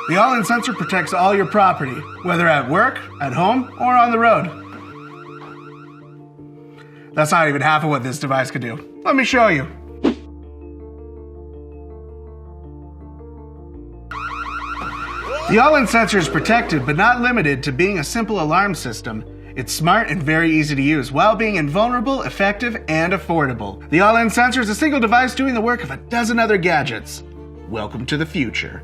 The all-in sensor protects all your property, whether at work, at home, or on the road. That's not even half of what this device can do. Let me show you. The all-in sensor is protected but not limited to being a simple alarm system. It's smart and very easy to use while being invulnerable, effective, and affordable. The all-in sensor is a single device doing the work of a dozen other gadgets. Welcome to the future.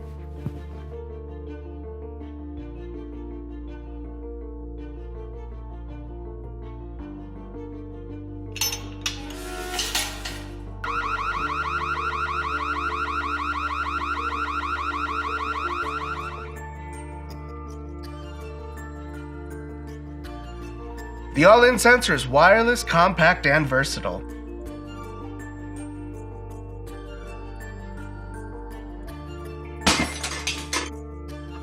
The all-in sensor is wireless, compact, and versatile.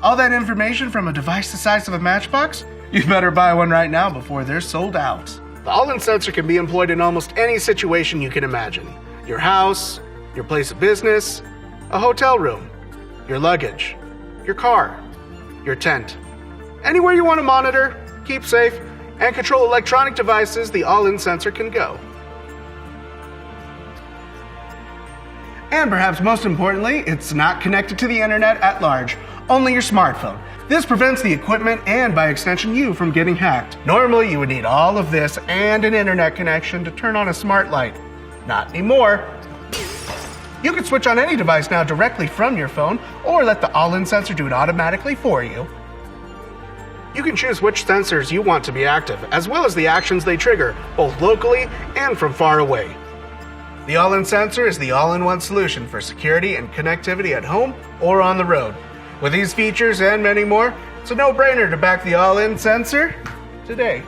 All that information from a device the size of a matchbox? You better buy one right now before they're sold out. The all-in sensor can be employed in almost any situation you can imagine. Your house, your place of business, a hotel room, your luggage, your car, your tent. Anywhere you want to monitor, keep safe, and control electronic devices, the all-in sensor can go. And perhaps most importantly, it's not connected to the internet at large, only your smartphone. This prevents the equipment and, by extension, you from getting hacked. Normally, you would need all of this and an internet connection to turn on a smart light. Not anymore. You can switch on any device now directly from your phone, or let the all-in sensor do it automatically for you. You can choose which sensors you want to be active, as well as the actions they trigger, both locally and from far away. The all-in sensor is the all-in-one solution for security and connectivity at home or on the road. With these features and many more, it's a no-brainer to back the all-in sensor today.